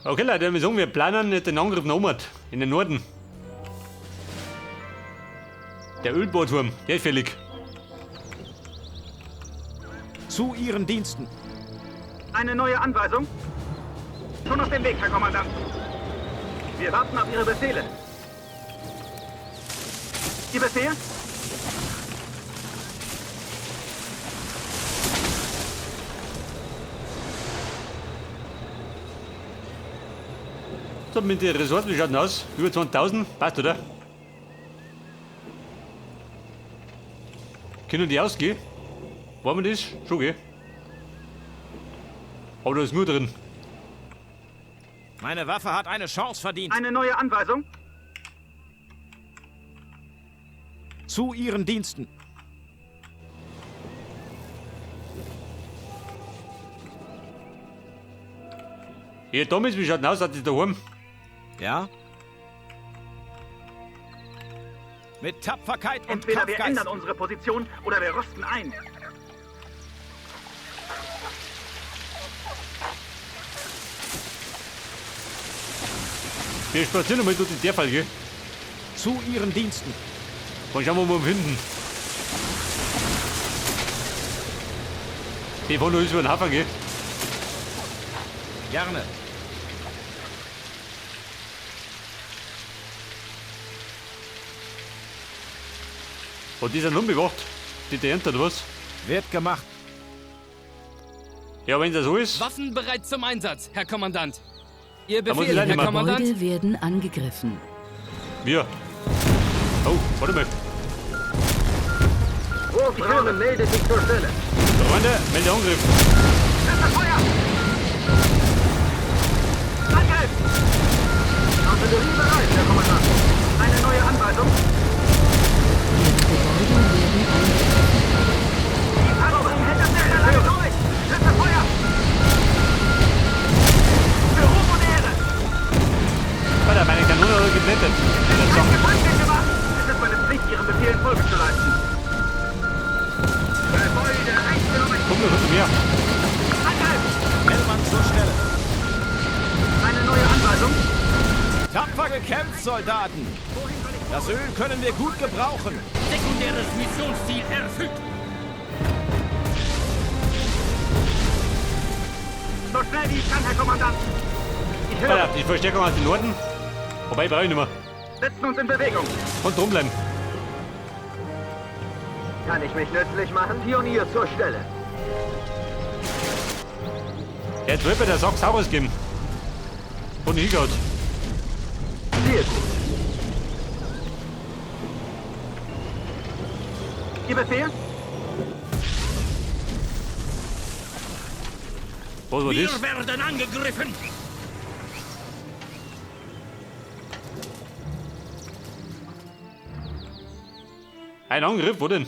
Okay, Leute, wir sagen, wir planen den Angriff nach Oben, in den Norden. Der Ölbohrturm, der ist fällig. Zu Ihren Diensten. Eine neue Anweisung? Schon auf dem Weg, Herr Kommandant. Wir warten auf Ihre Befehle. Ihr Befehl? So, mit den Ressourcen, wie schaut denn aus? Über 20.000, passt, oder? Können die ausgehen? Wollen wir das? Schon, gell? Aber da ist nur drin. Meine Waffe hat eine Chance verdient. Eine neue Anweisung? Zu Ihren Diensten. Ihr Thomas, wie schaut denn aus? Seid ihr daheim? Ja? Mit Tapferkeit und Entweder wir Kampfgeist. ändern unsere Position oder wir rüsten ein. Wir spazieren nochmal durch den Fall, gell? Zu Ihren Diensten. Dann schauen wir mal hinten. Die fahren noch über den Hafen, gell? Gerne. Und die sind unbewacht. Die Ernte oder was? Wird gemacht. Ja, wenn das so ist. Waffen bereit zum Einsatz, Herr Kommandant. Ihr Da muss ich Befehl, leider Herr mal- Kommandant. Gebäude werden angegriffen. Wir. Oh, warte mal. Wurfrahmen meldet sich zur Stelle. Freunde, melde Angriff. Schütze Feuer! Angriff! Artillerie bereit, Herr Kommandant. Eine neue Anweisung? Ihre Gebäude werden angegriffen. Die Panzerung hält das sehr lange durch! Schütze Feuer! Für Ruhm und Ehre! Warte, meine Kanone hat geblendet. Das Ein Song. Gefecht wird gemacht! Es ist meine Pflicht, Ihren Befehlen Folge zu leisten. Gebäude eingenommen! Komm doch zu mir. Angriff! Hellmann zur Stelle. Eine neue Anweisung? Tapfer gekämpft, Soldaten. Das Öl können wir gut gebrauchen. Sekundäres Missionsziel erfüllt. So schnell wie ich kann, Herr Kommandant. Ich höre. Warte, die Verstärkung aus dem Norden. Wobei, brauche ich nicht mehr. Setzen uns in Bewegung. Und drum bleiben. Kann ich mich nützlich machen? Pionier zur Stelle. Jetzt wird mir der Sack Saurus geben. Und hingehaut. Sehr gut. Ihr Befehl? Was war das? werden angegriffen. Ein Angriff, wo denn?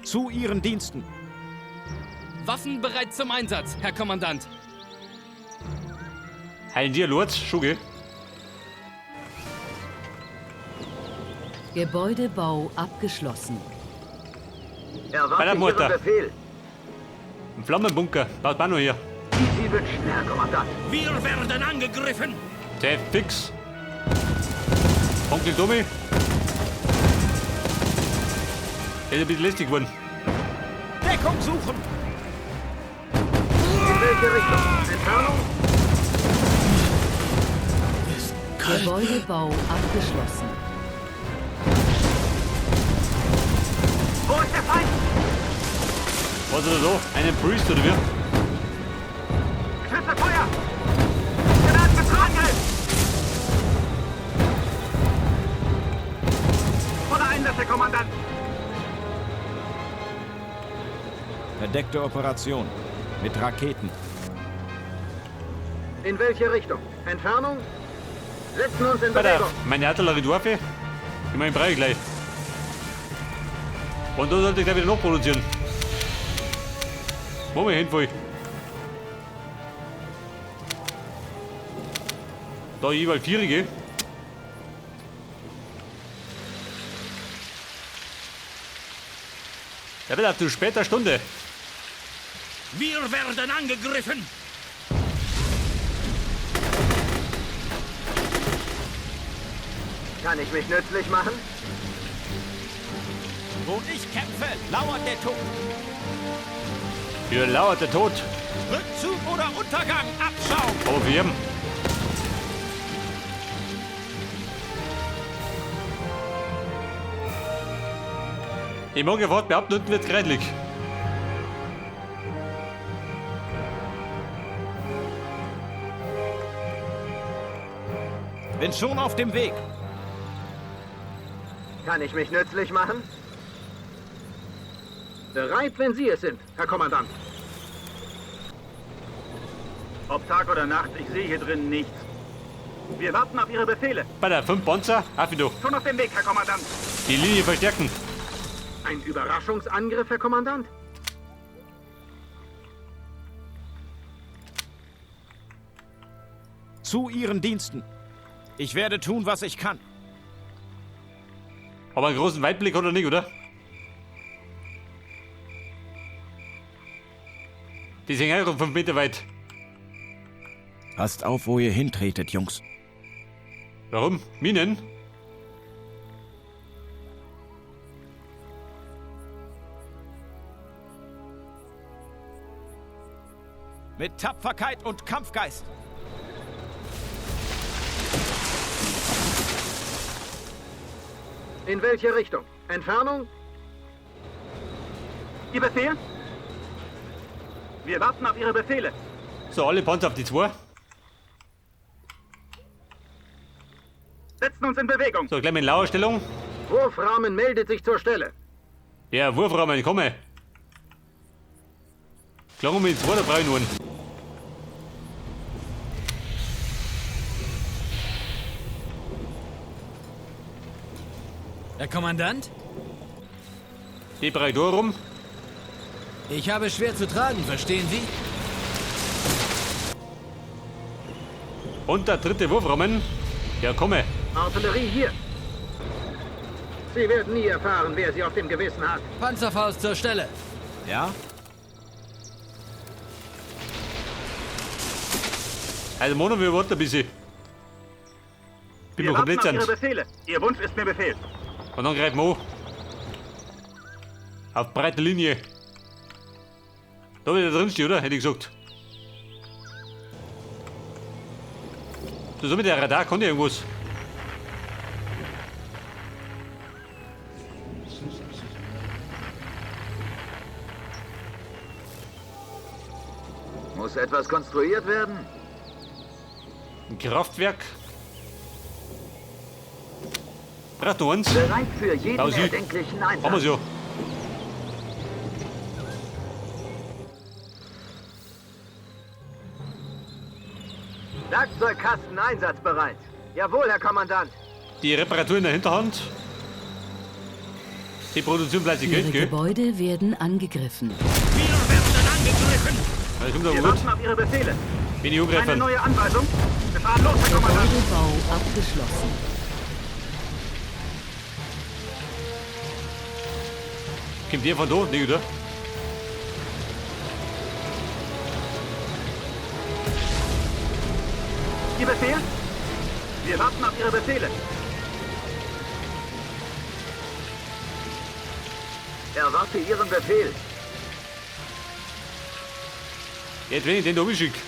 Zu Ihren Diensten. Waffen bereit zum Einsatz, Herr Kommandant. Heilen dir, Lords, schon, gell? Gebäudebau abgeschlossen. Bei der Erwarte Mutter. Ihren Befehl. Ein Flammenbunker. Baut Bano hier. Sie wird schneller, Kommandant. Wir werden angegriffen. Der fix. Onkel Tommy. Er ist ein bisschen lästig geworden. Deckung suchen. In welche Richtung? Entfernung? Gebäudebau abgeschlossen. Wo ist der Feind? Was ist da so? Einen Priest oder wie? Schütze Feuer! Granaten mit Angriff! Voller Einsatz, Herr Kommandant! Verdeckte Operation. Mit Raketen. In welche Richtung? Entfernung? Setzen uns in Warte, Bewegung. meine Artillerie-Waffe. Ich meine, brauche ich gleich. Und da sollte ich gleich wieder noch produzieren. Wo wir hinfallen? Da jeweils 4, gell? Ja, bitte, zu später Stunde. Wir werden angegriffen. Kann ich mich nützlich machen? Wo ich kämpfe, lauert der Tod. Hier lauert der Tod. Rückzug oder Untergang, Abschaum. Aber wir haben. Ich mag ja fast behaupten, unten wird kreidelig. Bin schon auf dem Weg. Kann ich mich nützlich machen? Bereit, wenn Sie es sind, Herr Kommandant. Ob Tag oder Nacht, ich sehe hier drin nichts. Wir warten auf Ihre Befehle. Bei der 5 Panzer, Affido. Schon auf dem Weg, Herr Kommandant. Die Linie verstärken. Ein Überraschungsangriff, Herr Kommandant? Zu Ihren Diensten. Ich werde tun, was ich kann. Aber einen großen Weitblick hat er nicht, oder? Die sind auch 5 Meter weit. Passt auf, wo ihr hintretet, Jungs. Warum? Minen? Mit Tapferkeit und Kampfgeist. In welche Richtung? Entfernung? Ihr Befehl? Wir warten auf Ihre Befehle. So, alle Panzer auf die 2. Setzen uns in Bewegung. So, gleich mal in Lauerstellung. Wurfrahmen meldet sich zur Stelle. Ja, Wurfrahmen, ich komme. Klang um in 2 oder 3 nur. Herr Kommandant, Die breit rum. ich habe schwer zu tragen, verstehen Sie? Und der 3. Wurfrahmen. Ja, komme. Artillerie hier. Sie werden nie erfahren, wer sie auf dem Gewissen hat. Panzerfaust zur Stelle. Ja? Also, Mono, wir warten ein bisschen. Bin Wir wir warten komplett auf Ihre sind. Befehle. Ihr Wunsch ist mir Befehl. Und dann greifen wir an. Auf breite Linie. Da wird er drin stehen, oder? Hätte ich gesagt. So mit der Radar kann ich irgendwas. Muss etwas konstruiert werden? Ein Kraftwerk. Braucht noch eins. Bereit für jeden Aus Süd. erdenklichen Haben wir's Einsatz. ja. Werkzeugkasten einsatzbereit. Jawohl, Herr Kommandant. Die Reparatur in der Hinterhand. Die Produktion bleibt sich Ihre Geld, gell? Gebäude werden angegriffen. Ja, kommt aber Wir gut. warten auf Ihre Befehle. Bin ich Eine angreifen. neue Anweisung. Wir fahren los, Herr Kommandant. Gebäudebau abgeschlossen. Kommt ihr von da? Nicht, oder? Ihr Befehl? Wir warten auf Ihre Befehle. Erwarte Ihren Befehl. Jetzt, wenn ich den da schicke.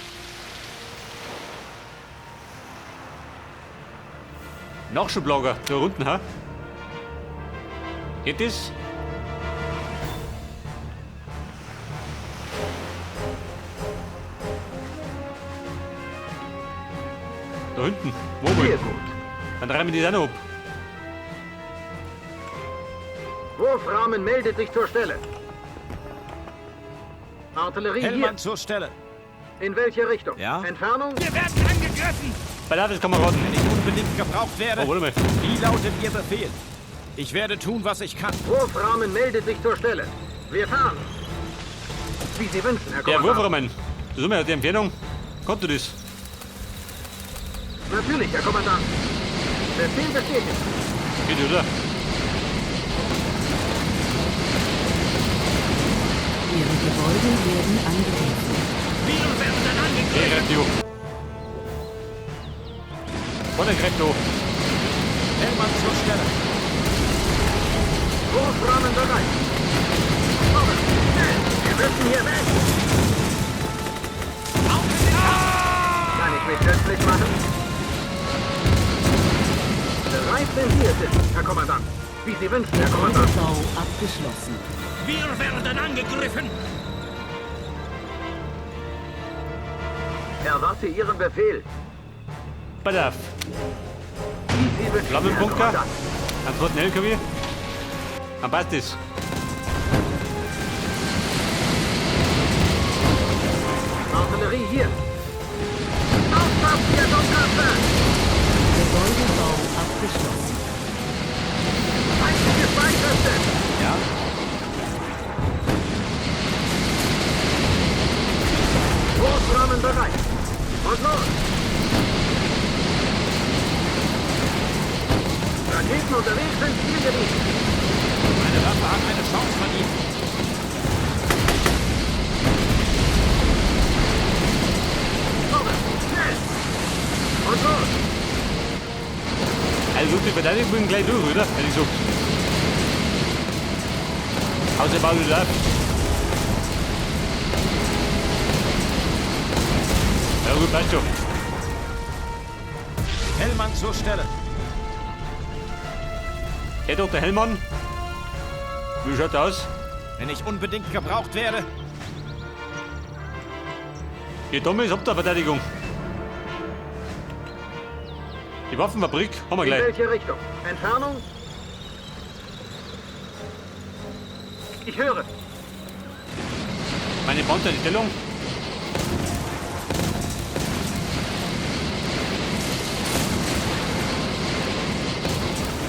Nachschublager, da unten, ha? Geht das? Da hinten, wo Sehr wohl? gut. Dann reiben wir die dann ab. Wurfrahmen meldet sich zur Stelle. Artillerie Hellmann zur Stelle. hier. In welche Richtung? Ja? Entfernung? Wir werden angegriffen. Balladeskameraden. Wenn ich unbedingt gebraucht werde, Oh, warte mal. wie lautet Ihr Befehl? Ich werde tun, was ich kann. Wurfrahmen meldet sich zur Stelle. Wir fahren. Wie Sie wünschen, Herr Der Kommandant. Wurfrahmen. Das ist mir die Entfernung. Kannst du das? Natürlich, Herr Kommandant. Befehl bestätigt. Geht, oder? Ihre Gebäude werden angegriffen. Der greift die hoch. Vorne greift da. Hellmann zur Stelle. Großrahmen bereit. Kommen, schnell. Wir müssen hier weg. Kann ich mich nützlich machen? Bereit, wenn Sie es sind, Herr Kommandant. Wie Sie wünschen, Herr Kommandant. Bau abgeschlossen. Wir werden angegriffen! Erwarte Ihren Befehl. Bedarf. Wie Sie wünschen, Herr Flammenbunker. Kommandant. Am zweiten LKW. Am Bastis. Artillerie hier. Aufpassen, Ihr Domkasten. Gebäudebau abgeschlossen. Feindliche Streitkräfte. Ja? Großrahmen bereit. Und los. Raketen unterwegs sind Zielgebiet. Meine Waffe hat eine Chance verdient. Kommen, schnell. Und los. Also die Verteidigung bin gleich durch, oder? Hätte ich gesagt. Außer Bau wieder ab. Ja gut, passt schon. Hellmann zur Stelle. Herr Dr. Hellmann. Wie schaut aus? Wenn ich unbedingt gebraucht werde. Ihr Dummes habt ihr Verteidigung. Die Waffenfabrik haben wir In gleich. welche Richtung? Entfernung? Ich höre. Meine Panzer in Stellung.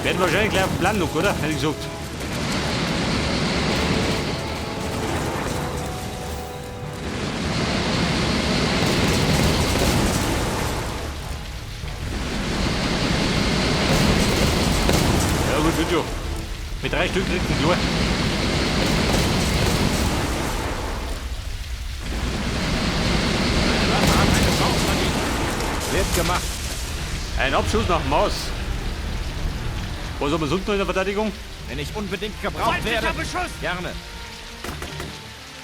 Werden wahrscheinlich gleich auf den Plan noch, oder? Hätte ich gesagt. Ja gut, wird schon. Mit 3 Stück kriegt ein klar. Meine Waffe hat eine Chance verdient. Wird gemacht. Ein Abschuss nach Maus. Was haben wir sonst noch in der Verteidigung? Wenn ich unbedingt gebraucht werde. Gerne.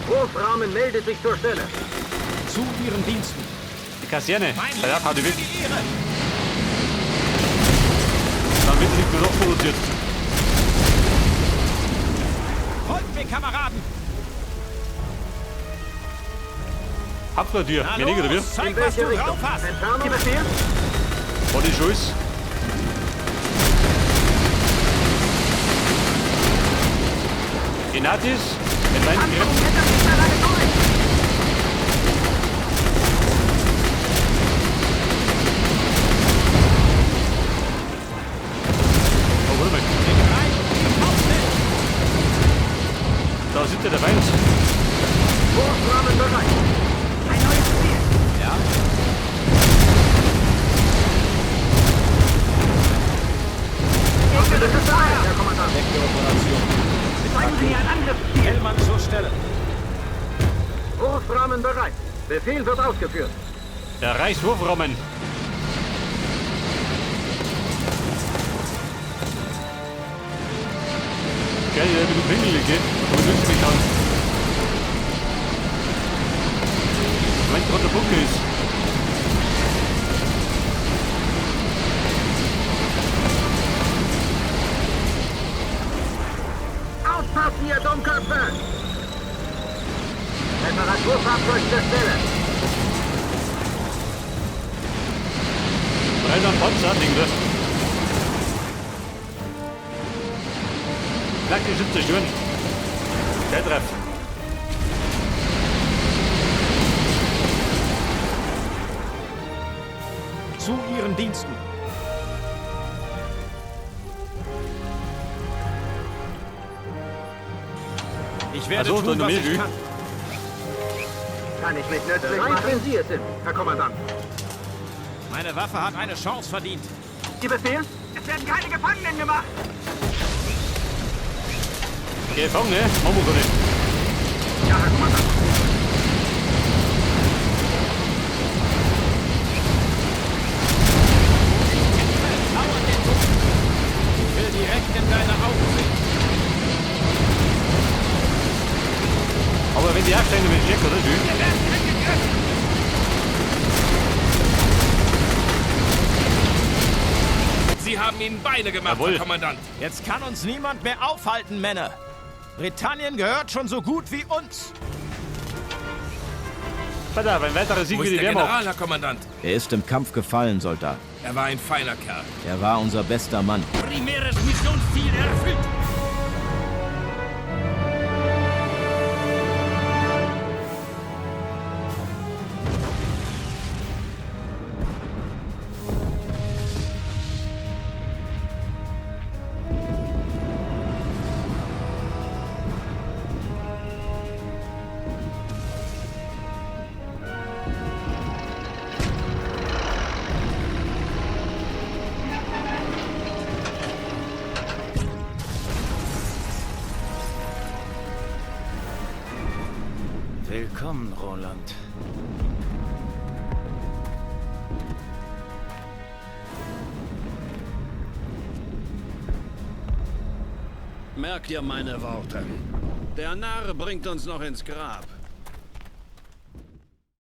Großrahmen meldet sich zur Stelle. Zu Ihren Diensten. Die Kaserne. Mein Da Leben hat die für weg. die Ehre. Dann wird nicht mehr noch produziert. Folgt mir, Kameraden. Hauptquartier. Na Mir nicht, oder wie? los, zeig, In was welche du Richtung? drauf hast. Entfernung? Befehl? War die Schulz? Genatis? Mit meinen Kräften. Oh, warte mal. Da sind ja der Feind. Großrahmen bereit. Ein neues Ziel. Ja? Gegnerische Feuer, Herr Kommandant. Operation. Zeigen Sie ein Angriffsziel. Hellmann zur Stelle. Großrahmen bereit. Befehl wird ausgeführt. Der Reichshofrahmen. Geil, der wird pingelig, gell? Aber nützt mich an. Wenn gerade der Bunker ist. Aufpassen, ihr Dummköpfe! Reparaturfahrzeug zur Stelle. Rein am Panzer, Ding, das. Flakgeschütze stören. Der Treff. Zu Ihren Diensten. Ich werde Also, tun, dann was mehr, ich wie? kann. Kann ich mich nützlich machen? Wenn Sie es sind, Herr Kommandant. Meine Waffe hat eine Chance verdient. Ihr Befehl? Es werden keine Gefangenen gemacht. Gefangene? Machen wir gar nicht. Ja, Herr Kommandant. ihnen Beine gemacht, Jawohl. Herr Kommandant. Jetzt kann uns niemand mehr aufhalten, Männer. Britannien gehört schon so gut wie uns. Verdammt, ein weiterer Sieg Wo für ist die der Wehrmacht. General, Herr Kommandant? Er ist im Kampf gefallen, Soldat. Er war ein feiner Kerl. Er war unser bester Mann. Primäres Missionsziel erfüllt. Willkommen, Roland. Merkt ihr meine Worte? Der Narr bringt uns noch ins Grab.